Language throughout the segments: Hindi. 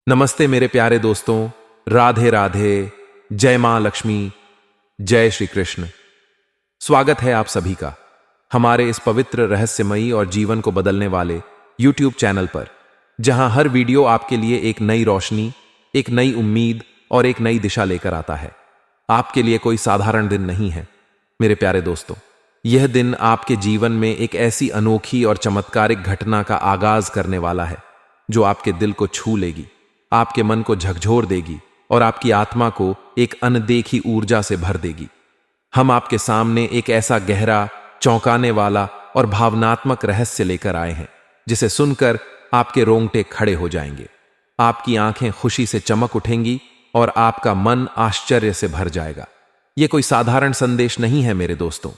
नमस्ते मेरे प्यारे दोस्तों, राधे राधे, जय मां लक्ष्मी, जय श्री कृष्ण। स्वागत है आप सभी का हमारे इस पवित्र रहस्यमयी और जीवन को बदलने वाले YouTube चैनल पर, जहां हर वीडियो आपके लिए एक नई रोशनी, एक नई उम्मीद और एक नई दिशा लेकर आता है। आपके लिए कोई साधारण दिन नहीं है मेरे प्यारे दोस्तों। यह दिन आपके जीवन में एक ऐसी अनोखी और चमत्कारिक घटना का आगाज करने वाला है जो आपके दिल को छू लेगी, आपके मन को झकझोर देगी और आपकी आत्मा को एक अनदेखी ऊर्जा से भर देगी। हम आपके सामने एक ऐसा गहरा, चौंकाने वाला और भावनात्मक रहस्य लेकर आए हैं जिसे सुनकर आपके रोंगटे खड़े हो जाएंगे, आपकी आंखें खुशी से चमक उठेंगी और आपका मन आश्चर्य से भर जाएगा। यह कोई साधारण संदेश नहीं है मेरे दोस्तों,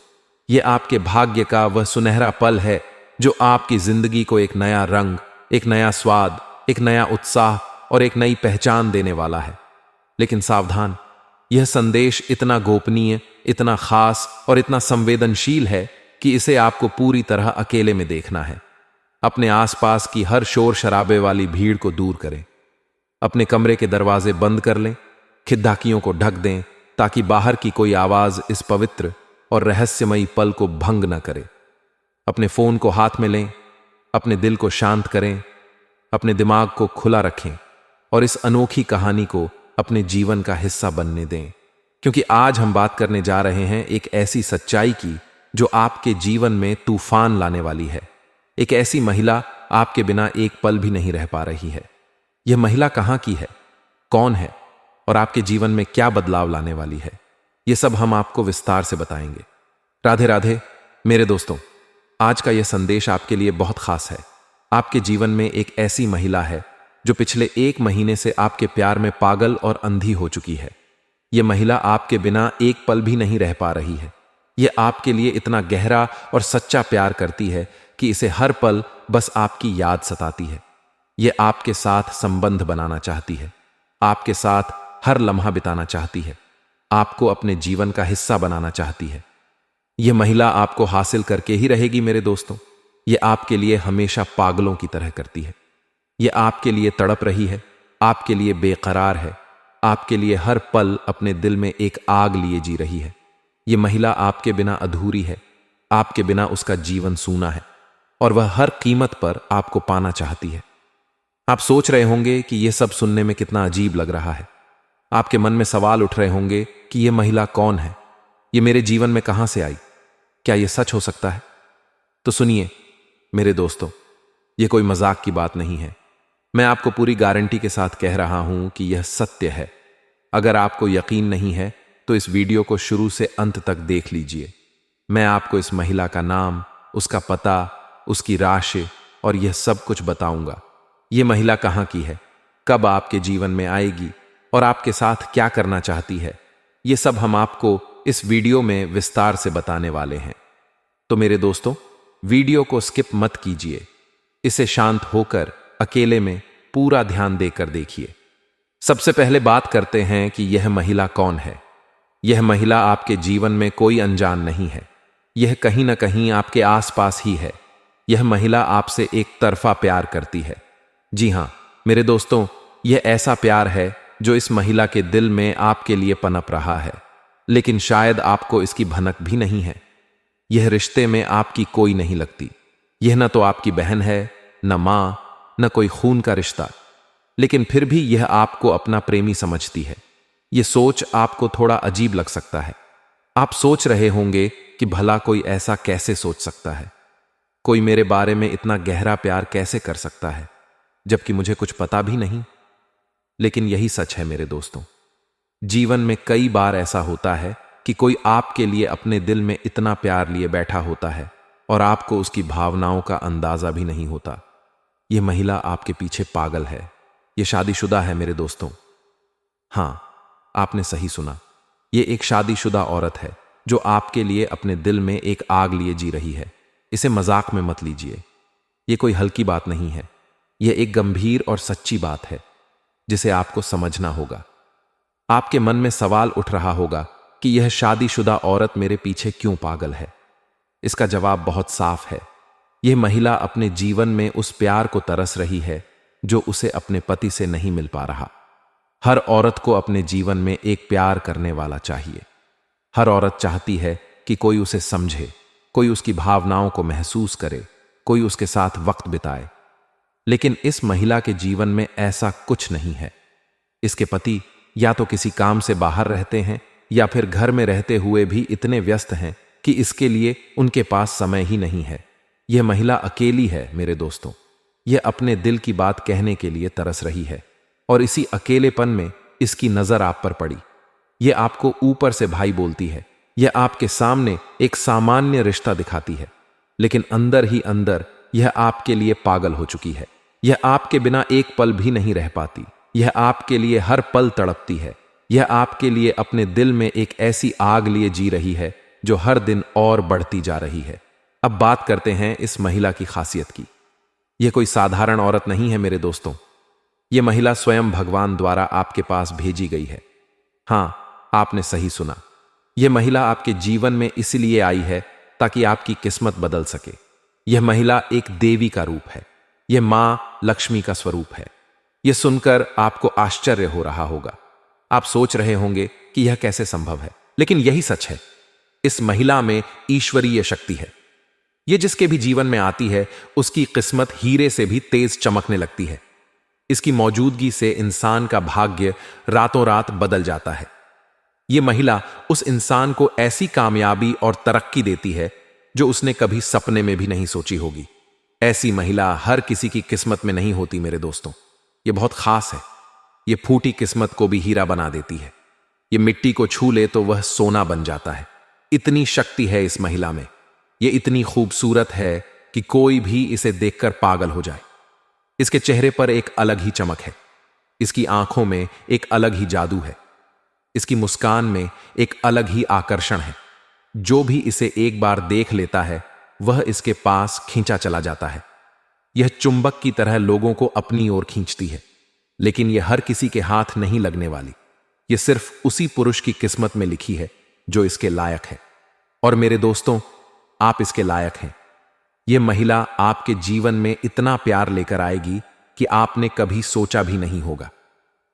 यह आपके भाग्य का वह सुनहरा पल है जो आपकी जिंदगी को एक नया रंग, एक नया स्वाद, एक नया उत्साह और एक नई पहचान देने वाला है। लेकिन सावधान, यह संदेश इतना गोपनीय, इतना खास और इतना संवेदनशील है कि इसे आपको पूरी तरह अकेले में देखना है। अपने आसपास की हर शोर शराबे वाली भीड़ को दूर करें, अपने कमरे के दरवाजे बंद कर लें, खिड़कियों को ढक दें ताकि बाहर की कोई आवाज इस पवित्र और रहस्यमयी पल को भंग न करे। अपने फोन को हाथ में लें, अपने दिल को शांत करें, अपने दिमाग को खुला रखें और इस अनोखी कहानी को अपने जीवन का हिस्सा बनने दें, क्योंकि आज हम बात करने जा रहे हैं एक ऐसी सच्चाई की जो आपके जीवन में तूफान लाने वाली है। एक ऐसी महिला आपके बिना एक पल भी नहीं रह पा रही है। यह महिला कहां की है, कौन है और आपके जीवन में क्या बदलाव लाने वाली है, यह सब हम आपको विस्तार से बताएंगे। राधे राधे मेरे दोस्तों, आज का यह संदेश आपके लिए बहुत खास है। आपके जीवन में एक ऐसी महिला है जो पिछले 1 महीने से आपके प्यार में पागल और अंधी हो चुकी है। यह महिला आपके बिना एक पल भी नहीं रह पा रही है। यह आपके लिए इतना गहरा और सच्चा प्यार करती है कि इसे हर पल बस आपकी याद सताती है। यह आपके साथ संबंध बनाना चाहती है, आपके साथ हर लम्हा बिताना चाहती है, आपको अपने जीवन का हिस्सा बनाना चाहती है। यह महिला आपको हासिल करके ही रहेगी मेरे दोस्तों। यह आपके लिए हमेशा पागलों की तरह करती है। यह आपके लिए तड़प रही है, आपके लिए बेकरार है, आपके लिए हर पल अपने दिल में एक आग लिए जी रही है। यह महिला आपके बिना अधूरी है, आपके बिना उसका जीवन सूना है और वह हर कीमत पर आपको पाना चाहती है। आप सोच रहे होंगे कि यह सब सुनने में कितना अजीब लग रहा है। आपके मन में सवाल उठ रहे होंगे कि यह महिला कौन है, यह मेरे जीवन में कहां से आई, क्या यह सच हो सकता है? तो सुनिए मेरे दोस्तों, यह कोई मजाक की बात नहीं है। मैं आपको पूरी गारंटी के साथ कह रहा हूं कि यह सत्य है। अगर आपको यकीन नहीं है तो इस वीडियो को शुरू से अंत तक देख लीजिए। मैं आपको इस महिला का नाम, उसका पता, उसकी राशि और यह सब कुछ बताऊंगा। यह महिला कहां की है, कब आपके जीवन में आएगी और आपके साथ क्या करना चाहती है, यह सब हम आपको इस वीडियो में विस्तार से बताने वाले हैं। तो मेरे दोस्तों, वीडियो को स्किप मत कीजिए, इसे शांत होकर अकेले में पूरा ध्यान देकर देखिए। सबसे पहले बात करते हैं कि यह महिला कौन है। यह महिला आपके जीवन में कोई अनजान नहीं है, यह कहीं ना कहीं आपके आसपास ही है। यह महिला आपसे एक तरफा प्यार करती है। जी हां मेरे दोस्तों, यह ऐसा प्यार है जो इस महिला के दिल में आपके लिए पनप रहा है, लेकिन शायद आपको इसकी भनक भी नहीं है। यह रिश्ते में आपकी कोई नहीं लगती। यह न तो आपकी बहन है, न मां, न कोई खून का रिश्ता, लेकिन फिर भी यह आपको अपना प्रेमी समझती है। यह सोच आपको थोड़ा अजीब लग सकता है। आप सोच रहे होंगे कि भला कोई ऐसा कैसे सोच सकता है, कोई मेरे बारे में इतना गहरा प्यार कैसे कर सकता है, जबकि मुझे कुछ पता भी नहीं। लेकिन यही सच है मेरे दोस्तों। जीवन में कई बार ऐसा होता है कि कोई आपके लिए अपने दिल में इतना प्यार लिए बैठा होता है और आपको उसकी भावनाओं का अंदाजा भी नहीं होता। यह महिला आपके पीछे पागल है। यह शादीशुदा है मेरे दोस्तों। हां, आपने सही सुना। यह एक शादीशुदा औरत है जो आपके लिए अपने दिल में एक आग लिए जी रही है। इसे मजाक में मत लीजिए। यह कोई हल्की बात नहीं है, यह एक गंभीर और सच्ची बात है जिसे आपको समझना होगा। आपके मन में सवाल उठ रहा होगा कि यह शादीशुदा औरत मेरे पीछे क्यों पागल है। इसका जवाब बहुत साफ है। यह महिला अपने जीवन में उस प्यार को तरस रही है जो उसे अपने पति से नहीं मिल पा रहा। हर औरत को अपने जीवन में एक प्यार करने वाला चाहिए। हर औरत चाहती है कि कोई उसे समझे, कोई उसकी भावनाओं को महसूस करे, कोई उसके साथ वक्त बिताए। लेकिन इस महिला के जीवन में ऐसा कुछ नहीं है। इसके पति या तो किसी काम से बाहर रहते हैं या फिर घर में रहते हुए भी इतने व्यस्त हैं कि इसके लिए उनके पास समय ही नहीं है। यह महिला अकेली है मेरे दोस्तों। यह अपने दिल की बात कहने के लिए तरस रही है और इसी अकेलेपन में इसकी नजर आप पर पड़ी। यह आपको ऊपर से भाई बोलती है, यह आपके सामने एक सामान्य रिश्ता दिखाती है, लेकिन अंदर ही अंदर यह आपके लिए पागल हो चुकी है। यह आपके बिना एक पल भी नहीं रह पाती। यह आपके लिए हर पल तड़पती है। यह आपके लिए अपने दिल में एक ऐसी आग लिए जी रही है जो हर दिन और बढ़ती जा रही है। अब बात करते हैं इस महिला की खासियत की। यह कोई साधारण औरत नहीं है मेरे दोस्तों। यह महिला स्वयं भगवान द्वारा आपके पास भेजी गई है। हां, आपने सही सुना। यह महिला आपके जीवन में इसलिए आई है ताकि आपकी किस्मत बदल सके। यह महिला एक देवी का रूप है। यह मां लक्ष्मी का स्वरूप है। यह सुनकर आपको आश्चर्य हो रहा होगा। आप सोच रहे होंगे कि यह कैसे संभव है, लेकिन यही सच है। इस महिला में ईश्वरीय शक्ति है। यह जिसके भी जीवन में आती है उसकी किस्मत हीरे से भी तेज चमकने लगती है। इसकी मौजूदगी से इंसान का भाग्य रातों रात बदल जाता है। यह महिला उस इंसान को ऐसी कामयाबी और तरक्की देती है जो उसने कभी सपने में भी नहीं सोची होगी। ऐसी महिला हर किसी की किस्मत में नहीं होती मेरे दोस्तों। यह बहुत खास है। यह फूटी किस्मत को भी हीरा बना देती है। यह मिट्टी को छू ले तो वह सोना बन जाता है। इतनी शक्ति है इस महिला में। यह इतनी खूबसूरत है कि कोई भी इसे देखकर पागल हो जाए। इसके चेहरे पर एक अलग ही चमक है। इसकी आंखों में एक अलग ही जादू है। इसकी मुस्कान में एक अलग ही आकर्षण है। जो भी इसे एक बार देख लेता है वह इसके पास खींचा चला जाता है। यह चुंबक की तरह लोगों को अपनी ओर खींचती है, लेकिन यह हर किसी के हाथ नहीं लगने वाली। यह सिर्फ उसी पुरुष की किस्मत में लिखी है जो इसके लायक है। और मेरे दोस्तों, आप इसके लायक हैं। यह महिला आपके जीवन में इतना प्यार लेकर आएगी कि आपने कभी सोचा भी नहीं होगा।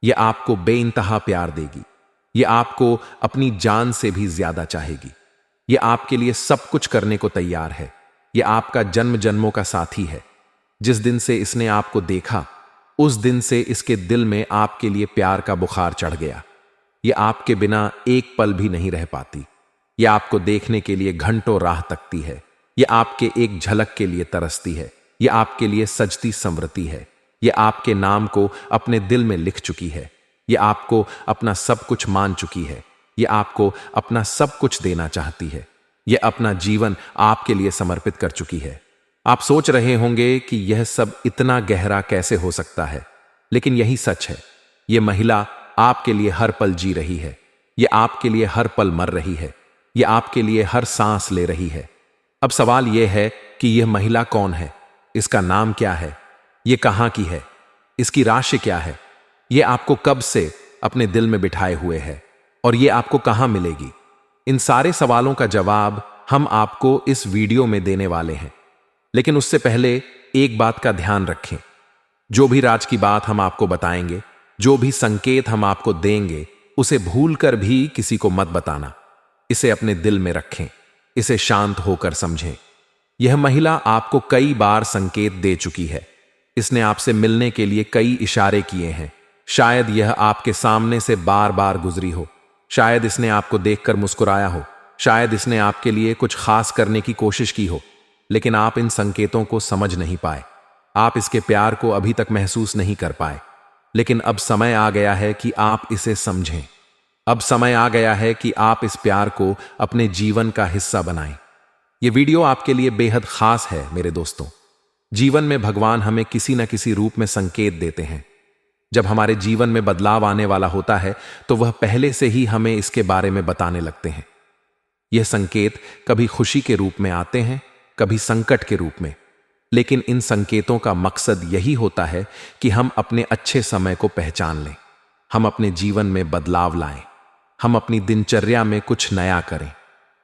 यह आपको बेइंतहा प्यार देगी। यह आपको अपनी जान से भी ज्यादा चाहेगी। यह आपके लिए सब कुछ करने को तैयार है। यह आपका जन्म जन्मों का साथी है। जिस दिन से इसने आपको देखा उस दिन से इसके दिल में आपके लिए प्यार का बुखार चढ़ गया। यह आपके बिना एक पल भी नहीं रह पाती। यह आपको देखने के लिए घंटों राह तकती है। यह आपके एक झलक के लिए तरसती है। यह आपके लिए सजती संवरती है। यह आपके नाम को अपने दिल में लिख चुकी है। यह आपको अपना सब कुछ मान चुकी है। यह आपको अपना सब कुछ देना चाहती है। यह अपना जीवन आपके लिए समर्पित कर चुकी है। आप सोच रहे होंगे कि यह सब इतना गहरा कैसे हो सकता है, लेकिन यही सच है। यह महिला आपके लिए हर पल जी रही है। यह आपके लिए हर पल मर रही है। यह आपके लिए हर सांस ले रही है। अब सवाल यह है कि यह महिला कौन है, इसका नाम क्या है, यह कहां की है, इसकी राशि क्या है, यह आपको कब से अपने दिल में बिठाए हुए है और यह आपको कहां मिलेगी। इन सारे सवालों का जवाब हम आपको इस वीडियो में देने वाले हैं। लेकिन उससे पहले एक बात का ध्यान रखें। जो भी राज की बात हम आपको बताएंगे, जो भी संकेत हम आपको देंगे, उसे भूलकर भी किसी को मत बताना। इसे अपने दिल में रखें। इसे शांत होकर समझें। यह महिला आपको कई बार संकेत दे चुकी है। इसने आपसे मिलने के लिए कई इशारे किए हैं। शायद यह आपके सामने से बार बार गुजरी हो। शायद इसने आपको देखकर मुस्कुराया हो। शायद इसने आपके लिए कुछ खास करने की कोशिश की हो, लेकिन आप इन संकेतों को समझ नहीं पाए। आप इसके प्यार को अभी तक महसूस नहीं कर पाए। लेकिन अब समय आ गया है कि आप इसे समझें। अब समय आ गया है कि आप इस प्यार को अपने जीवन का हिस्सा बनाएं। यह वीडियो आपके लिए बेहद खास है मेरे दोस्तों। जीवन में भगवान हमें किसी न किसी रूप में संकेत देते हैं। जब हमारे जीवन में बदलाव आने वाला होता है तो वह पहले से ही हमें इसके बारे में बताने लगते हैं। यह संकेत कभी खुशी के रूप में आते हैं, कभी संकट के रूप में, लेकिन इन संकेतों का मकसद यही होता है कि हम अपने अच्छे समय को पहचान लें, हम अपने जीवन में बदलाव लाएं, हम अपनी दिनचर्या में कुछ नया करें,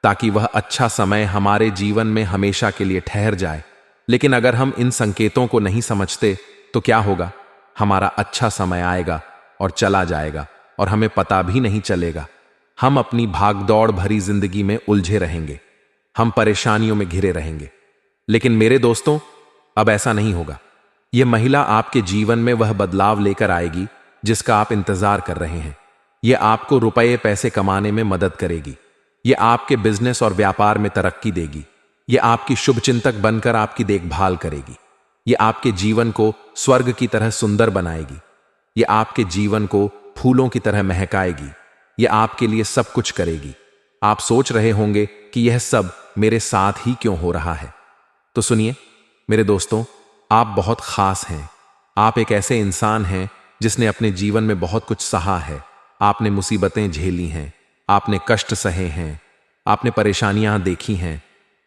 ताकि वह अच्छा समय हमारे जीवन में हमेशा के लिए ठहर जाए। लेकिन अगर हम इन संकेतों को नहीं समझते तो क्या होगा? हमारा अच्छा समय आएगा और चला जाएगा और हमें पता भी नहीं चलेगा। हम अपनी भागदौड़ भरी जिंदगी में उलझे रहेंगे, हम परेशानियों में घिरे रहेंगे। लेकिन मेरे दोस्तों, अब ऐसा नहीं होगा। यह महिला आपके जीवन में वह बदलाव लेकर आएगी जिसका आप इंतजार कर रहे हैं। यह आपको रुपये पैसे कमाने में मदद करेगी। यह आपके बिजनेस और व्यापार में तरक्की देगी। यह आपकी शुभचिंतक बनकर आपकी देखभाल करेगी। यह आपके जीवन को स्वर्ग की तरह सुंदर बनाएगी। यह आपके जीवन को फूलों की तरह महकाएगी। यह आपके लिए सब कुछ करेगी। आप सोच रहे होंगे कि यह सब मेरे साथ ही क्यों हो रहा है। तो सुनिए मेरे दोस्तों, आप बहुत खास हैं। आप एक ऐसे इंसान हैं जिसने अपने जीवन में बहुत कुछ सहा है। आपने मुसीबतें झेली हैं, आपने कष्ट सहे हैं, आपने परेशानियां देखी हैं,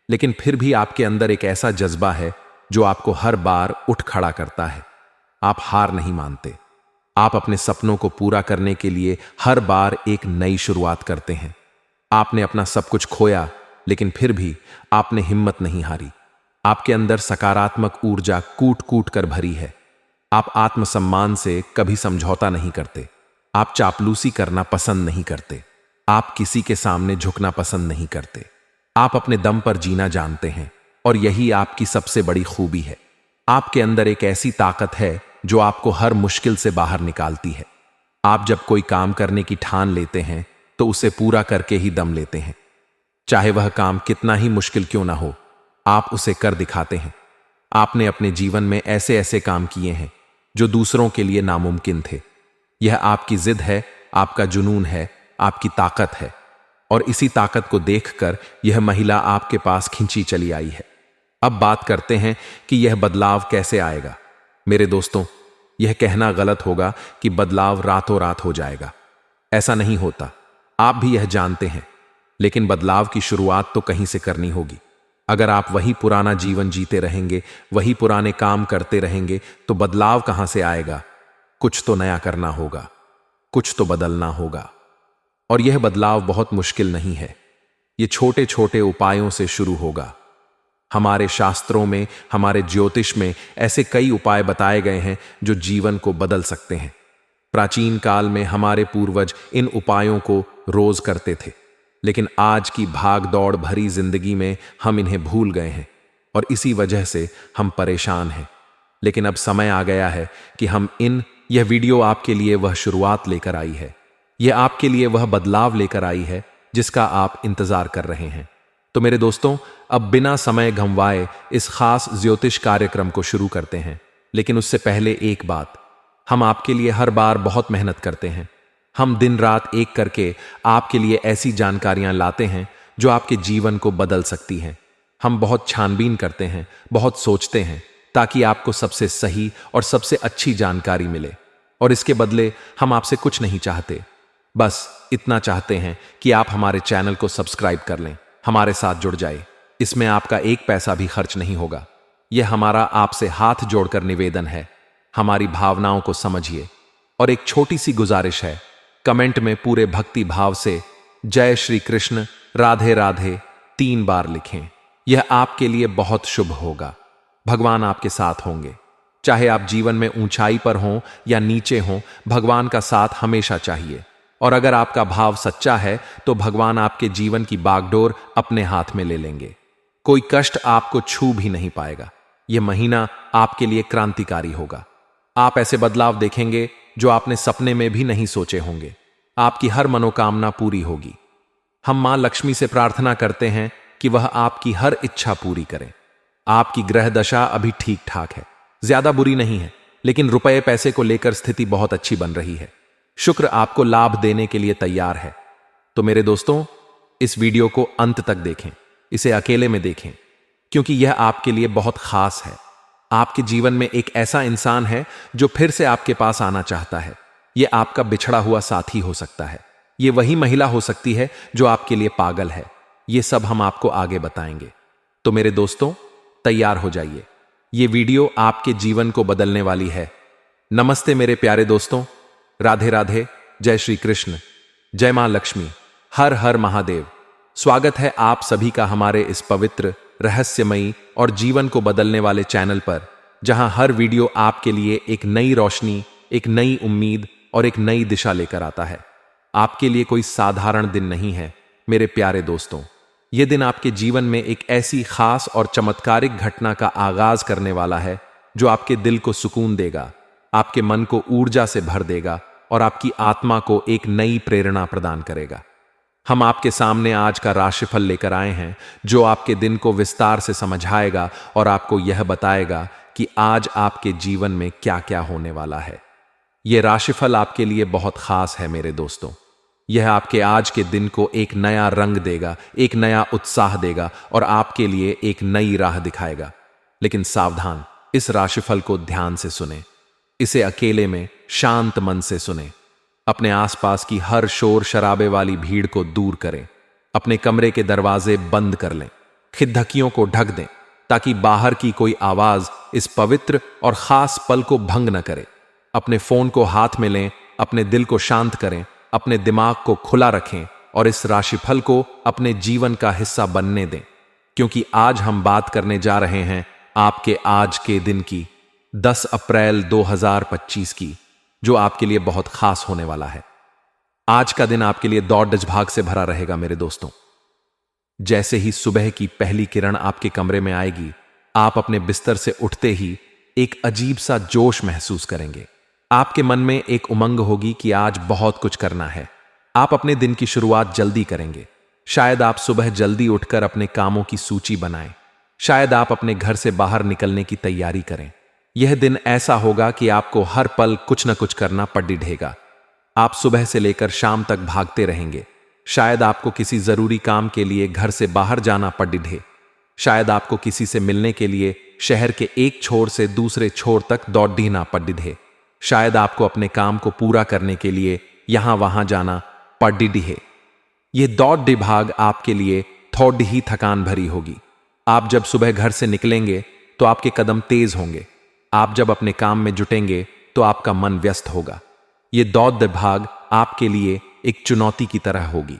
लेकिन फिर भी आपके अंदर एक ऐसा जज्बा है जो आपको हर बार उठ खड़ा करता है। आप हार नहीं मानते। आप अपने सपनों को पूरा करने के लिए हर बार एक नई शुरुआत करते हैं। आपने अपना सब कुछ खोया, लेकिन फिर भी आपने हिम्मत नहीं हारी। आपके अंदर सकारात्मक ऊर्जा कूट कूट कर भरी है। आप आत्मसम्मान से कभी समझौता नहीं करते। आप चापलूसी करना पसंद नहीं करते। आप किसी के सामने झुकना पसंद नहीं करते। आप अपने दम पर जीना जानते हैं और यही आपकी सबसे बड़ी खूबी है। आपके अंदर एक ऐसी ताकत है जो आपको हर मुश्किल से बाहर निकालती है। आप जब कोई काम करने की ठान लेते हैं तो उसे पूरा करके ही दम लेते हैं। चाहे वह काम कितना ही मुश्किल क्यों ना हो, आप उसे कर दिखाते हैं। आपने अपने जीवन में ऐसे ऐसे काम किए हैं जो दूसरों के लिए नामुमकिन थे। यह आपकी जिद है, आपका जुनून है, आपकी ताकत है। और इसी ताकत को देखकर यह महिला आपके पास खींची चली आई है। अब बात करते हैं कि यह बदलाव कैसे आएगा। मेरे दोस्तों, यह कहना गलत होगा कि बदलाव रातों रात हो जाएगा। ऐसा नहीं होता, आप भी यह जानते हैं। लेकिन बदलाव की शुरुआत तो कहीं से करनी होगी। अगर आप वही पुराना जीवन जीते रहेंगे, वही पुराने काम करते रहेंगे, तो बदलाव कहां से आएगा। कुछ तो नया करना होगा, कुछ तो बदलना होगा। और यह बदलाव बहुत मुश्किल नहीं है। यह छोटे छोटे उपायों से शुरू होगा। हमारे शास्त्रों में, हमारे ज्योतिष में ऐसे कई उपाय बताए गए हैं जो जीवन को बदल सकते हैं। प्राचीन काल में हमारे पूर्वज इन उपायों को रोज करते थे, लेकिन आज की भाग दौड़ भरी जिंदगी में हम इन्हें भूल गए हैं और इसी वजह से हम परेशान हैं। लेकिन अब समय आ गया है कि यह वीडियो आपके लिए वह शुरुआत लेकर आई है। यह आपके लिए वह बदलाव लेकर आई है जिसका आप इंतजार कर रहे हैं। तो मेरे दोस्तों, अब बिना समय गंवाए इस खास ज्योतिष कार्यक्रम को शुरू करते हैं। लेकिन उससे पहले एक बात, हम आपके लिए हर बार बहुत मेहनत करते हैं। हम दिन रात एक करके आपके लिए ऐसी जानकारियां लाते हैं जो आपके जीवन को बदल सकती हैं। हम बहुत छानबीन करते हैं, बहुत सोचते हैं, ताकि आपको सबसे सही और सबसे अच्छी जानकारी मिले। और इसके बदले हम आपसे कुछ नहीं चाहते, बस इतना चाहते हैं कि आप हमारे चैनल को सब्सक्राइब कर लें, हमारे साथ जुड़ जाए। इसमें आपका एक पैसा भी खर्च नहीं होगा। यह हमारा आपसे हाथ जोड़कर निवेदन है। हमारी भावनाओं को समझिए। और एक छोटी सी गुजारिश है, कमेंट में पूरे भक्ति भाव से जय श्री कृष्ण, राधे राधे 3 बार लिखें। यह आपके लिए बहुत शुभ होगा। भगवान आपके साथ होंगे। चाहे आप जीवन में ऊंचाई पर हों या नीचे हों, भगवान का साथ हमेशा चाहिए। और अगर आपका भाव सच्चा है तो भगवान आपके जीवन की बागडोर अपने हाथ में ले लेंगे। कोई कष्ट आपको छू भी नहीं पाएगा। यह महीना आपके लिए क्रांतिकारी होगा। आप ऐसे बदलाव देखेंगे जो आपने सपने में भी नहीं सोचे होंगे। आपकी हर मनोकामना पूरी होगी। हम मां लक्ष्मी से प्रार्थना करते हैं कि वह आपकी हर इच्छा पूरी करें। आपकी ग्रह दशा अभी ठीक ठाक है, ज्यादा बुरी नहीं है, लेकिन रुपए पैसे को लेकर स्थिति बहुत अच्छी बन रही है। शुक्र आपको लाभ देने के लिए तैयार है। तो मेरे दोस्तों, इस वीडियो को अंत तक देखें, इसे अकेले में देखें, क्योंकि यह आपके लिए बहुत खास है। आपके जीवन में एक ऐसा इंसान है जो फिर से आपके पास आना चाहता है। यह आपका बिछड़ा हुआ साथी हो सकता है। यह वही महिला हो सकती है जो आपके लिए पागल है। यह सब हम आपको आगे बताएंगे। तो मेरे दोस्तों, तैयार हो जाइए। यह वीडियो आपके जीवन को बदलने वाली है। नमस्ते मेरे प्यारे दोस्तों, राधे राधे, जय श्री कृष्ण, जय मां लक्ष्मी, हर हर महादेव। स्वागत है आप सभी का हमारे इस पवित्र, रहस्यमयी और जीवन को बदलने वाले चैनल पर, जहां हर वीडियो आपके लिए एक नई रोशनी, एक नई उम्मीद और एक नई दिशा लेकर आता है। आपके लिए कोई साधारण दिन नहीं है मेरे प्यारे दोस्तों। यह दिन आपके जीवन में एक ऐसी खास और चमत्कारिक घटना का आगाज करने वाला है जो आपके दिल को सुकून देगा, आपके मन को ऊर्जा से भर देगा और आपकी आत्मा को एक नई प्रेरणा प्रदान करेगा। हम आपके सामने आज का राशिफल लेकर आए हैं जो आपके दिन को विस्तार से समझाएगा और आपको यह बताएगा कि आज आपके जीवन में क्या क्या होने वाला है। यह राशिफल आपके लिए बहुत खास है मेरे दोस्तों। यह आपके आज के दिन को एक नया रंग देगा, एक नया उत्साह देगा और आपके लिए एक नई राह दिखाएगा। लेकिन सावधान, इस राशिफल को ध्यान से सुने, इसे अकेले में शांत मन से सुने। अपने आसपास की हर शोर शराबे वाली भीड़ को दूर करें, अपने कमरे के दरवाजे बंद कर लें, खिड़कियों को ढक दें ताकि बाहर की कोई आवाज इस पवित्र और खास पल को भंग न करे। अपने फोन को हाथ में लें, अपने दिल को शांत करें, अपने दिमाग को खुला रखें और इस राशिफल को अपने जीवन का हिस्सा बनने दें, क्योंकि आज हम बात करने जा रहे हैं आपके आज के दिन की, 10 अप्रैल 2025 की, जो आपके लिए बहुत खास होने वाला है। आज का दिन आपके लिए दौड़ भाग से भरा रहेगा मेरे दोस्तों। जैसे ही सुबह की पहली किरण आपके कमरे में आएगी, आप अपने बिस्तर से उठते ही एक अजीब सा जोश महसूस करेंगे। आपके मन में एक उमंग होगी कि आज बहुत कुछ करना है। आप अपने दिन की शुरुआत जल्दी करेंगे। शायद आप सुबह जल्दी उठकर अपने कामों की सूची बनाएं। शायद आप अपने घर से बाहर निकलने की तैयारी करें। यह दिन ऐसा होगा कि आपको हर पल कुछ न कुछ करना पड़ेगा। आप सुबह से लेकर शाम तक भागते रहेंगे। शायद आपको किसी जरूरी काम के लिए घर से बाहर जाना पड़े। शायद आपको किसी से मिलने के लिए शहर के एक छोर से दूसरे छोर तक दौड़ना पड़े। शायद आपको अपने काम को पूरा करने के लिए यहां वहां जाना पड़े। यह दौड़ भाग आपके लिए थोड़ी ही थकान भरी होगी। आप जब सुबह घर से निकलेंगे तो आपके कदम तेज होंगे। आप जब अपने काम में जुटेंगे तो आपका मन व्यस्त होगा। यह दौड़ भाग आपके लिए एक चुनौती की तरह होगी।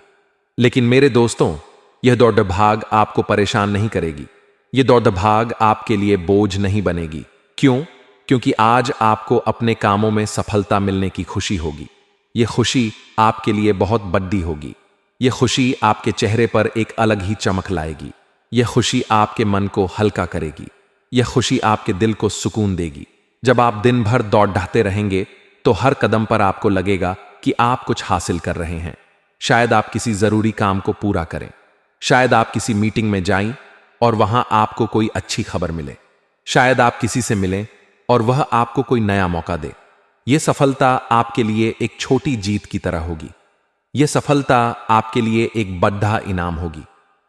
लेकिन मेरे दोस्तों, यह दौड़ भाग आपको परेशान नहीं करेगी। यह दौड़ भाग आपके लिए बोझ नहीं बनेगी। क्यों? क्योंकि आज आपको अपने कामों में सफलता मिलने की खुशी होगी। यह खुशी आपके लिए बहुत बड़ी होगी। यह खुशी आपके चेहरे पर एक अलग ही चमक लाएगी। यह खुशी आपके मन को हल्का करेगी। यह खुशी आपके दिल को सुकून देगी। जब आप दिन भर दौड़ते रहेंगे तो हर कदम पर आपको लगेगा कि आप कुछ हासिल कर रहे हैं। शायद आप किसी जरूरी काम को पूरा करें। शायद आप किसी मीटिंग में जाएं और वहां आपको कोई अच्छी खबर मिले। शायद आप किसी से मिलें और वह आपको कोई नया मौका दे। यह सफलता आपके लिए एक छोटी जीत की तरह होगी। यह सफलता आपके लिए एक बड़ा इनाम होगी।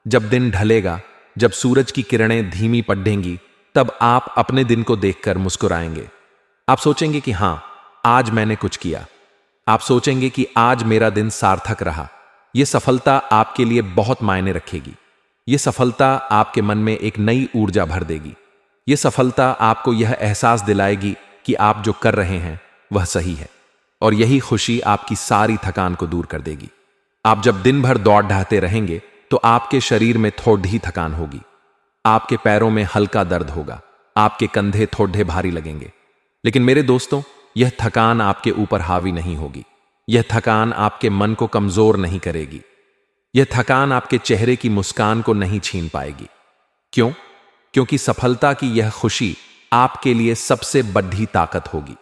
जब दिन ढलेगा, जब सूरज की किरणें धीमी पड़ेंगी, तब आप अपने दिन को देखकर मुस्कुराएंगे। आप सोचेंगे कि हां, आज मैंने कुछ किया। आप सोचेंगे कि आज मेरा दिन सार्थक रहा। यह सफलता आपके लिए बहुत मायने रखेगी। यह सफलता आपके मन में एक नई ऊर्जा भर देगी। यह सफलता आपको यह एहसास दिलाएगी कि आप जो कर रहे हैं वह सही है, और यही खुशी आपकी सारी थकान को दूर कर देगी। आप जब दिन भर दौड़ते रहेंगे तो आपके शरीर में थोड़ी ही थकान होगी। आपके पैरों में हल्का दर्द होगा। आपके कंधे थोड़े भारी लगेंगे। लेकिन मेरे दोस्तों, यह थकान आपके ऊपर हावी नहीं होगी। यह थकान आपके मन को कमजोर नहीं करेगी। यह थकान आपके चेहरे की मुस्कान को नहीं छीन पाएगी। क्यों? क्योंकि सफलता की यह खुशी आपके लिए सबसे बड़ी ताकत होगी।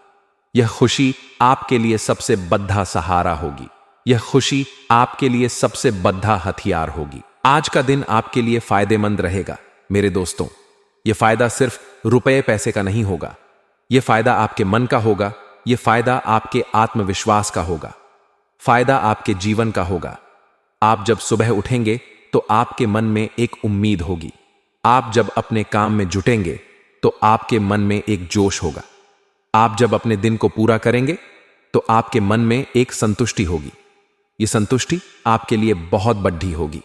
यह खुशी आपके लिए सबसे बड़ा सहारा होगी। यह खुशी आपके लिए सबसे बड़ा हथियार होगी। आज का दिन आपके लिए फायदेमंद रहेगा मेरे दोस्तों। यह फायदा सिर्फ रुपए पैसे का नहीं होगा। यह फायदा आपके मन का होगा। यह फायदा आपके आत्मविश्वास का होगा। फायदा आपके जीवन का होगा। आप जब सुबह उठेंगे तो आपके मन में एक उम्मीद होगी। आप जब अपने काम में जुटेंगे तो आपके मन में एक जोश होगा। आप जब अपने दिन को पूरा करेंगे तो आपके मन में एक संतुष्टि होगी। यह संतुष्टि आपके लिए बहुत बड़ी होगी।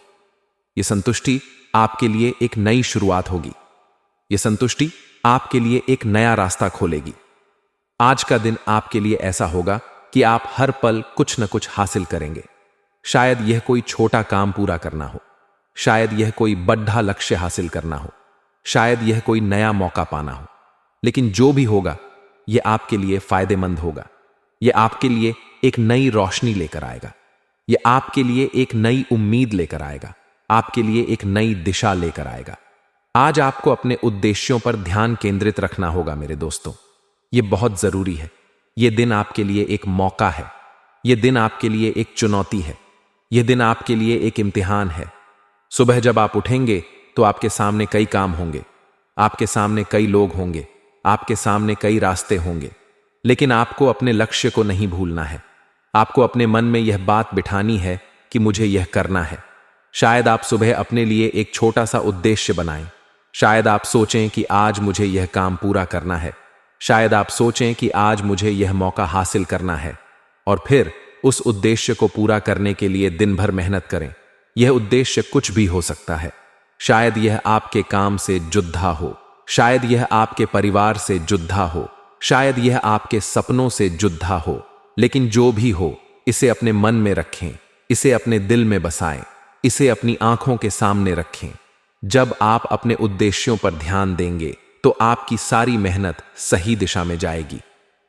यह संतुष्टि आपके लिए एक नई शुरुआत होगी। यह संतुष्टि आपके लिए एक नया रास्ता खोलेगी। आज का दिन आपके लिए ऐसा होगा कि आप हर पल कुछ न कुछ हासिल करेंगे। शायद यह कोई छोटा काम पूरा करना हो। शायद यह कोई बड़ा लक्ष्य हासिल करना हो। शायद यह कोई नया मौका पाना हो। लेकिन जो भी होगा यह आपके लिए फायदेमंद होगा। यह आपके लिए एक नई रोशनी लेकर आएगा। यह आपके लिए एक नई उम्मीद लेकर आएगा, आपके लिए एक नई दिशा लेकर आएगा। आज आपको अपने उद्देश्यों पर ध्यान केंद्रित रखना होगा मेरे दोस्तों। यह बहुत जरूरी है। यह दिन आपके लिए एक मौका है। यह दिन आपके लिए एक चुनौती है। यह दिन आपके लिए एक इम्तिहान है। सुबह जब आप उठेंगे तो आपके सामने कई काम होंगे, आपके सामने कई लोग होंगे, आपके सामने कई रास्ते होंगे, लेकिन आपको अपने लक्ष्य को नहीं भूलना है। आपको अपने मन में यह बात बिठानी है कि मुझे यह करना है। शायद आप सुबह अपने लिए एक छोटा सा उद्देश्य बनाएं। शायद आप सोचें कि आज मुझे यह काम पूरा करना है। शायद आप सोचें कि आज मुझे यह मौका हासिल करना है, और फिर उस उद्देश्य को पूरा करने के लिए दिन भर मेहनत करें। यह उद्देश्य कुछ भी हो सकता है। शायद यह आपके काम से जुड़ा हो, शायद यह आपके परिवार से जुड़ा हो, शायद यह आपके सपनों से जुड़ा हो, लेकिन जो भी हो, इसे अपने मन में रखें, इसे अपने दिल में बसाएं, इसे अपनी आंखों के सामने रखें। जब आप अपने उद्देश्यों पर ध्यान देंगे तो आपकी सारी मेहनत सही दिशा में जाएगी।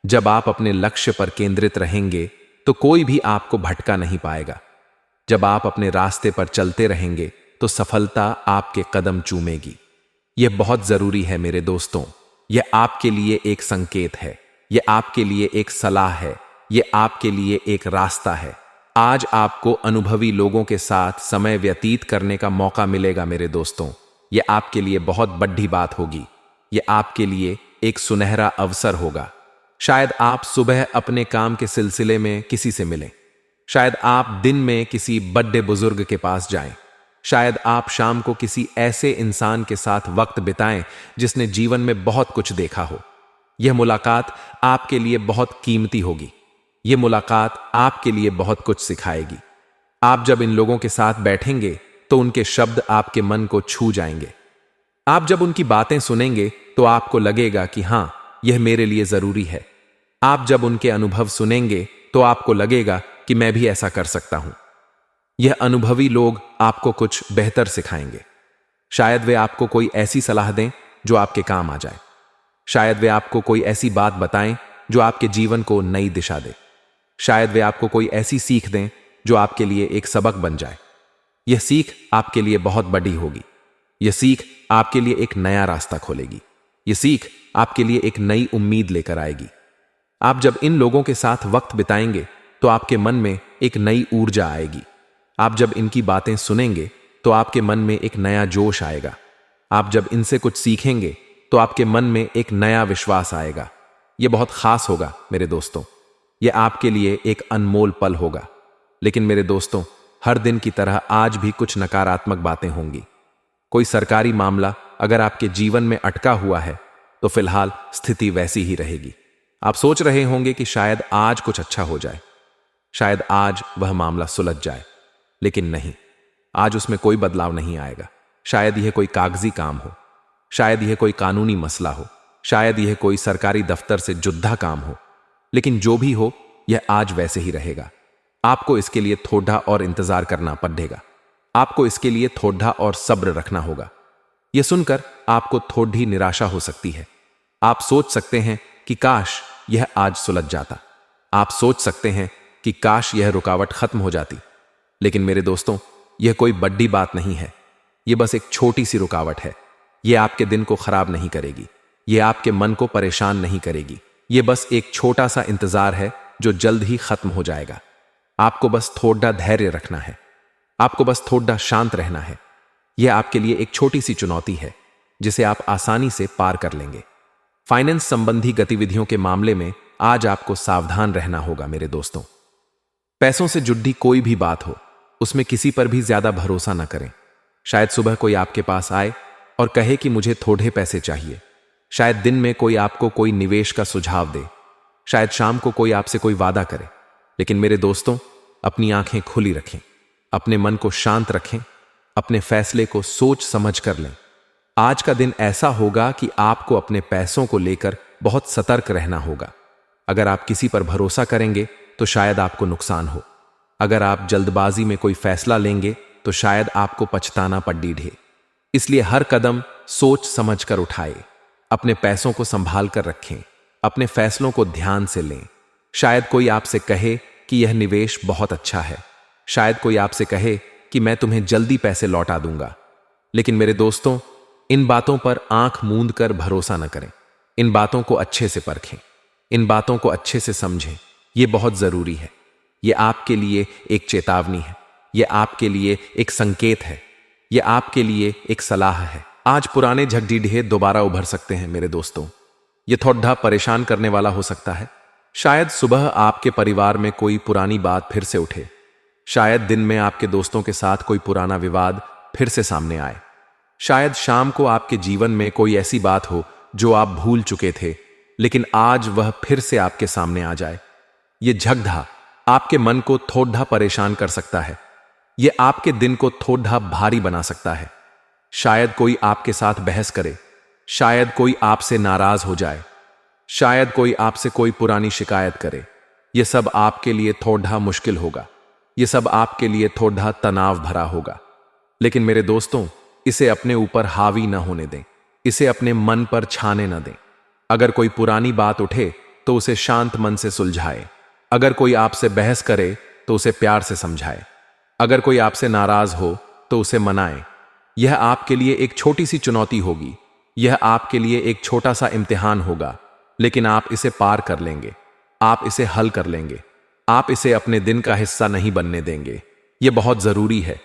जब आप अपने लक्ष्य पर केंद्रित रहेंगे तो कोई भी आपको भटका नहीं पाएगा। जब आप अपने रास्ते पर चलते रहेंगे तो सफलता आपके कदम चूमेगी। यह बहुत जरूरी है मेरे दोस्तों। यह आपके लिए एक संकेत है, यह आपके लिए एक सलाह है, यह आपके लिए एक रास्ता है। आज आपको अनुभवी लोगों के साथ समय व्यतीत करने का मौका मिलेगा मेरे दोस्तों। यह आपके लिए बहुत बड़ी बात होगी। यह आपके लिए एक सुनहरा अवसर होगा। शायद आप सुबह अपने काम के सिलसिले में किसी से मिलें। शायद आप दिन में किसी बड़े बुजुर्ग के पास जाएं। शायद आप शाम को किसी ऐसे इंसान के साथ वक्त बिताएं जिसने जीवन में बहुत कुछ देखा हो। यह मुलाकात आपके लिए बहुत कीमती होगी। यह मुलाकात आपके लिए बहुत कुछ सिखाएगी। आप जब इन लोगों के साथ बैठेंगे तो उनके शब्द आपके मन को छू जाएंगे। आप जब उनकी बातें सुनेंगे तो आपको लगेगा कि हां, यह मेरे लिए जरूरी है। आप जब उनके अनुभव सुनेंगे तो आपको लगेगा कि मैं भी ऐसा कर सकता हूं। यह अनुभवी लोग आपको कुछ बेहतर सिखाएंगे। शायद वे आपको कोई ऐसी सलाह दें जो आपके काम आ जाए। शायद वे आपको कोई ऐसी बात बताएं जो आपके जीवन को नई दिशा दे। शायद वे आपको कोई ऐसी सीख दें जो आपके लिए एक सबक बन जाए। यह सीख आपके लिए बहुत बड़ी होगी। यह सीख आपके लिए एक नया रास्ता खोलेगी। यह सीख आपके लिए एक नई उम्मीद लेकर आएगी। आप जब इन लोगों के साथ वक्त बिताएंगे तो आपके मन में एक नई ऊर्जा आएगी। आप जब इनकी बातें सुनेंगे तो आपके मन में एक नया जोश आएगा। आप जब इनसे कुछ सीखेंगे तो आपके मन में एक नया विश्वास आएगा। यह बहुत खास होगा मेरे दोस्तों। यह आपके लिए एक अनमोल पल होगा। लेकिन मेरे दोस्तों, हर दिन की तरह आज भी कुछ नकारात्मक बातें होंगी। कोई सरकारी मामला अगर आपके जीवन में अटका हुआ है तो फिलहाल स्थिति वैसी ही रहेगी। आप सोच रहे होंगे कि शायद आज कुछ अच्छा हो जाए, शायद आज वह मामला सुलझ जाए, लेकिन नहीं, आज उसमें कोई बदलाव नहीं आएगा। शायद यह कोई कागजी काम हो, शायद यह कोई कानूनी मसला हो, शायद यह कोई सरकारी दफ्तर से जुड़ा काम हो, लेकिन जो भी हो, यह आज वैसे ही रहेगा। आपको इसके लिए थोड़ा और इंतजार करना पड़ेगा। आपको इसके लिए थोड़ा और सब्र रखना होगा। यह सुनकर आपको थोड़ी निराशा हो सकती है। आप सोच सकते हैं कि काश यह आज सुलझ जाता। आप सोच सकते हैं कि काश यह रुकावट खत्म हो जाती। लेकिन मेरे दोस्तों, यह कोई बड़ी बात नहीं है। यह बस एक छोटी सी रुकावट है। यह आपके दिन को खराब नहीं करेगी। यह आपके मन को परेशान नहीं करेगी। यह बस एक छोटा सा इंतजार है जो जल्द ही खत्म हो जाएगा। आपको बस थोड़ा धैर्य रखना है। आपको बस थोड़ा शांत रहना है। यह आपके लिए एक छोटी सी चुनौती है जिसे आप आसानी से पार कर लेंगे। फाइनेंस संबंधी गतिविधियों के मामले में आज आपको सावधान रहना होगा मेरे दोस्तों। पैसों से जुड़ी कोई भी बात हो, उसमें किसी पर भी ज्यादा भरोसा न करें। शायद सुबह कोई आपके पास आए और कहे कि मुझे थोड़े पैसे चाहिए। शायद दिन में कोई आपको कोई निवेश का सुझाव दे। शायद शाम को कोई आपसे कोई वादा करे। लेकिन मेरे दोस्तों, अपनी आंखें खुली रखें, अपने मन को शांत रखें, अपने फैसले को सोच समझ कर लें। आज का दिन ऐसा होगा कि आपको अपने पैसों को लेकर बहुत सतर्क रहना होगा। अगर आप किसी पर भरोसा करेंगे तो शायद आपको नुकसान हो। अगर आप जल्दबाजी में कोई फैसला लेंगे तो शायद आपको पछताना पड़े। इसलिए हर कदम सोच समझ कर उठाए। अपने पैसों को संभाल कर रखें, अपने फैसलों को ध्यान से लें। शायद कोई आपसे कहे कि यह निवेश बहुत अच्छा है, शायद कोई आपसे कहे कि मैं तुम्हें जल्दी पैसे लौटा दूंगा। लेकिन मेरे दोस्तों, इन बातों पर आंख मूंद कर भरोसा न करें। इन बातों को अच्छे से परखें, इन बातों को अच्छे से समझें। यह बहुत जरूरी है। यह आपके लिए एक चेतावनी है, यह आपके लिए एक संकेत है, यह आपके लिए एक सलाह है। आज पुराने झगड़ीढे दोबारा उभर सकते हैं मेरे दोस्तों। यह थोड़ा परेशान करने वाला हो सकता है। शायद सुबह आपके परिवार में कोई पुरानी बात फिर से उठे, शायद दिन में आपके दोस्तों के साथ कोई पुराना विवाद फिर से सामने आए, शायद शाम को आपके जीवन में कोई ऐसी बात हो जो आप भूल चुके थे, लेकिन आज वह फिर से आपके सामने आ जाए। यह झगड़ा आपके मन को थोड़ा परेशान कर सकता है, यह आपके दिन को थोड़ा भारी बना सकता है। शायद कोई आपके साथ बहस करे, शायद कोई आपसे नाराज हो जाए, शायद कोई आपसे कोई पुरानी शिकायत करे। यह सब आपके लिए थोड़ा मुश्किल होगा, यह सब आपके लिए थोड़ा तनाव भरा होगा। लेकिन मेरे दोस्तों, इसे अपने ऊपर हावी न होने दें, इसे अपने मन पर छाने न दें। अगर कोई पुरानी बात उठे तो उसे शांत मन से सुलझाए। अगर कोई आपसे बहस करे तो उसे प्यार से समझाए। अगर कोई आपसे नाराज हो तो उसे मनाए। यह आपके लिए एक छोटी सी चुनौती होगी, यह आपके लिए एक छोटा सा इम्तिहान होगा, लेकिन आप इसे पार कर लेंगे, आप इसे हल कर लेंगे। आप इसे अपने दिन का हिस्सा नहीं बनने देंगे। यह बहुत जरूरी है।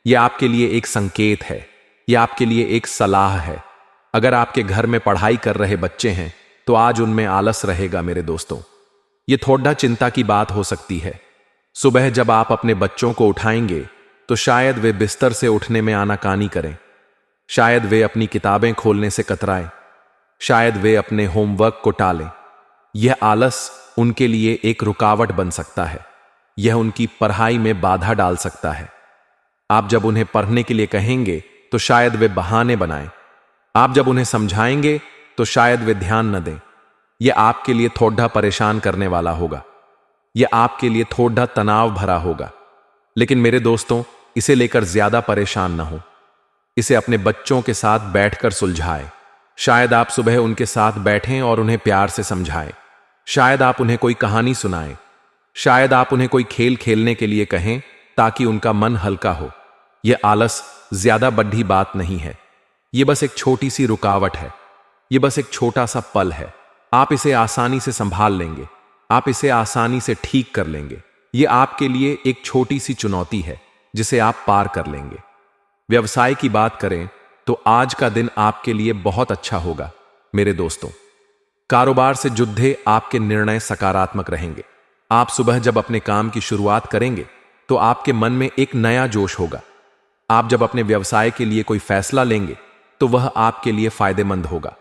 यह आपके लिए एक संकेत है, यह आपके लिए एक सलाह है। अगर आपके घर में पढ़ाई कर रहे बच्चे हैं तो आज उनमें आलस रहेगा मेरे दोस्तों। यह थोड़ा चिंता की बात हो सकती है। सुबह जब आप अपने बच्चों को उठाएंगे तो शायद वे बिस्तर से उठने में आनाकानी करें, शायद वे अपनी किताबें खोलने से कतराएं, शायद वे अपने होमवर्क को टालें। यह आलस उनके लिए एक रुकावट बन सकता है, यह उनकी पढ़ाई में बाधा डाल सकता है। आप जब उन्हें पढ़ने के लिए कहेंगे तो शायद वे बहाने बनाएं, आप जब उन्हें समझाएंगे तो शायद वे ध्यान न दें। यह आपके लिए थोड़ा परेशान करने वाला होगा, यह आपके लिए थोड़ा तनाव भरा होगा। लेकिन मेरे दोस्तों, इसे लेकर ज्यादा परेशान न हो। इसे अपने बच्चों के साथ बैठकर सुलझाएं। शायद आप सुबह उनके साथ बैठें और उन्हें प्यार से समझाएं। शायद आप उन्हें कोई कहानी सुनाएं, शायद आप उन्हें कोई खेल खेलने के लिए कहें ताकि उनका मन हल्का हो। यह आलस ज्यादा बड़ी बात नहीं है, यह बस एक छोटी सी रुकावट है, यह बस एक छोटा सा पल है। आप इसे आसानी से संभाल लेंगे, आप इसे आसानी से ठीक कर लेंगे। यह आपके लिए एक छोटी सी चुनौती है जिसे आप पार कर लेंगे। व्यवसाय की बात करें तो आज का दिन आपके लिए बहुत अच्छा होगा मेरे दोस्तों। कारोबार से जुड़े आपके निर्णय सकारात्मक रहेंगे। आप सुबह जब अपने काम की शुरुआत करेंगे तो आपके मन में एक नया जोश होगा। आप जब अपने व्यवसाय के लिए कोई फैसला लेंगे तो वह आपके लिए फायदेमंद होगा।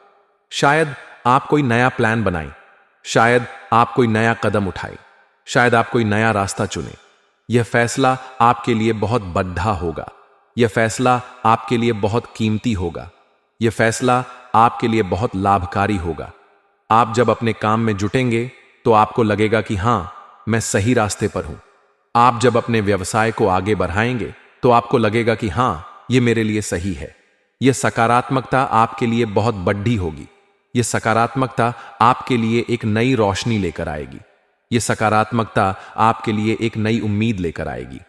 शायद आप कोई नया प्लान बनाएं, शायद आप कोई नया कदम उठाएं, शायद आप कोई नया रास्ता चुनें। यह फैसला आपके लिए बहुत बड़ा होगा, यह फैसला आपके लिए बहुत कीमती होगा, यह फैसला आपके लिए बहुत लाभकारी होगा। आप जब अपने काम में जुटेंगे तो आपको लगेगा कि हां, मैं सही रास्ते पर हूं। आप जब अपने व्यवसाय को आगे बढ़ाएंगे तो आपको लगेगा कि हां, यह मेरे लिए सही है। यह सकारात्मकता आपके लिए बहुत बड़ी होगी। यह सकारात्मकता आपके लिए एक नई रोशनी लेकर आएगी। यह सकारात्मकता आपके लिए एक नई उम्मीद लेकर आएगी।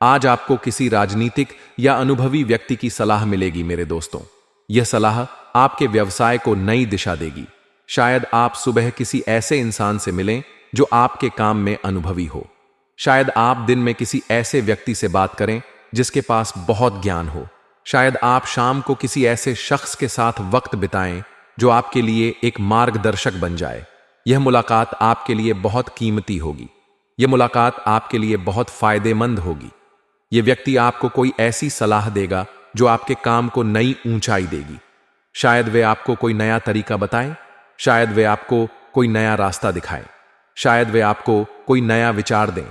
आज आपको किसी राजनीतिक या अनुभवी व्यक्ति की सलाह मिलेगी मेरे दोस्तों। यह सलाह आपके व्यवसाय को नई दिशा देगी। शायद आप सुबह किसी ऐसे इंसान से मिलें जो आपके काम में अनुभवी हो। शायद आप दिन में किसी ऐसे व्यक्ति से बात करें जिसके पास बहुत ज्ञान हो। शायद आप शाम को किसी ऐसे शख्स के साथ वक्त बिताएं जो आपके लिए एक मार्गदर्शक बन जाए। यह मुलाकात आपके लिए बहुत कीमती होगी। यह मुलाकात आपके लिए बहुत फायदेमंद होगी। यह व्यक्ति आपको कोई ऐसी सलाह देगा जो आपके काम को नई ऊंचाई देगी। शायद वे आपको कोई नया तरीका बताएं, शायद वे आपको कोई नया रास्ता दिखाएं, शायद वे आपको कोई नया विचार दें।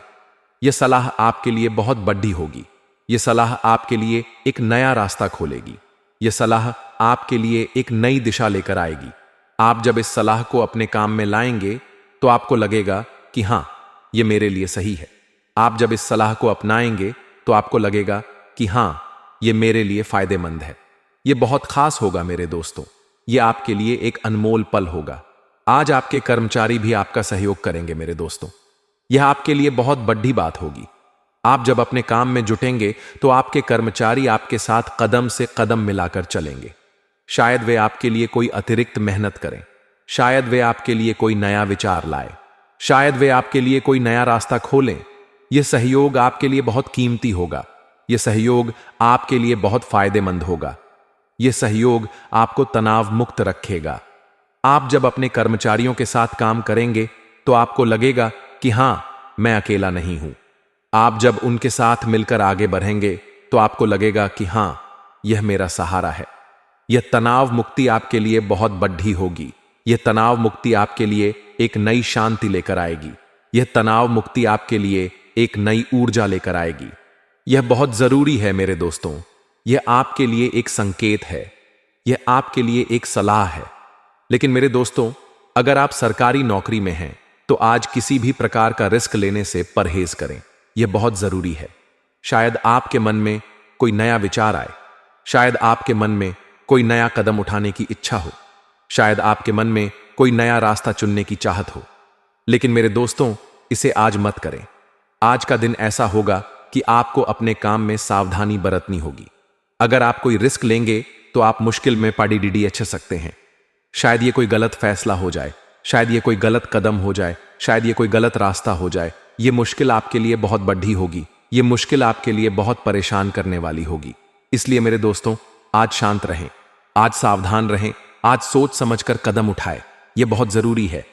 यह सलाह आपके लिए बहुत बड़ी होगी। यह सलाह आपके लिए एक नया रास्ता खोलेगी। यह सलाह आपके लिए एक नई दिशा लेकर आएगी। आप जब इस सलाह को अपने काम में लाएंगे तो आपको लगेगा कि हां, यह मेरे लिए सही है। आप जब इस सलाह को अपनाएंगे तो आपको लगेगा कि हां, यह मेरे लिए फायदेमंद है। यह बहुत खास होगा मेरे दोस्तों। ये आपके लिए एक अनमोल पल होगा। आज आपके कर्मचारी भी आपका सहयोग करेंगे मेरे दोस्तों। यह आपके लिए बहुत बड़ी बात होगी। आप जब अपने काम में जुटेंगे तो आपके कर्मचारी आपके साथ कदम से कदम मिलाकर चलेंगे। शायद वे आपके लिए कोई अतिरिक्त मेहनत करें, शायद वे आपके लिए कोई नया विचार लाए, शायद वे आपके लिए कोई नया रास्ता खोलें। यह सहयोग आपके लिए बहुत कीमती होगा। यह सहयोग आपके लिए बहुत फायदेमंद होगा। यह सहयोग आपको तनाव मुक्त रखेगा। आप जब अपने कर्मचारियों के साथ काम करेंगे तो आपको लगेगा कि हां, मैं अकेला नहीं हूं। आप जब उनके साथ मिलकर आगे बढ़ेंगे तो आपको लगेगा कि हां, यह मेरा सहारा है। यह तनाव मुक्ति आपके लिए बहुत बड़ी होगी। यह तनाव मुक्ति आपके लिए एक नई शांति लेकर आएगी। यह तनाव मुक्ति आपके लिए एक नई ऊर्जा लेकर आएगी। यह बहुत जरूरी है मेरे दोस्तों। यह आपके लिए एक संकेत है, यह आपके लिए एक सलाह है। लेकिन मेरे दोस्तों, अगर आप सरकारी नौकरी में हैं तो आज किसी भी प्रकार का रिस्क लेने से परहेज करें। यह बहुत जरूरी है। शायद आपके मन में कोई नया विचार आए, शायद आपके मन में कोई नया कदम उठाने की इच्छा हो, शायद आपके मन में कोई नया रास्ता चुनने की चाहत हो। लेकिन मेरे दोस्तों, इसे आज मत करें। आज का दिन ऐसा होगा कि आपको अपने काम में सावधानी बरतनी होगी। अगर आप कोई रिस्क लेंगे तो आप मुश्किल में पड़ी सकते हैं। शायद ये कोई गलत फैसला हो जाए, शायद ये कोई गलत कदम हो जाए, शायद ये कोई गलत रास्ता हो जाए। ये मुश्किल आपके लिए बहुत बड़ी होगी। ये मुश्किल आपके लिए बहुत परेशान करने वाली होगी। इसलिए मेरे दोस्तों, आज शांत रहें, आज सावधान रहें, आज सोच समझकर कदम उठाएं। यह बहुत जरूरी है।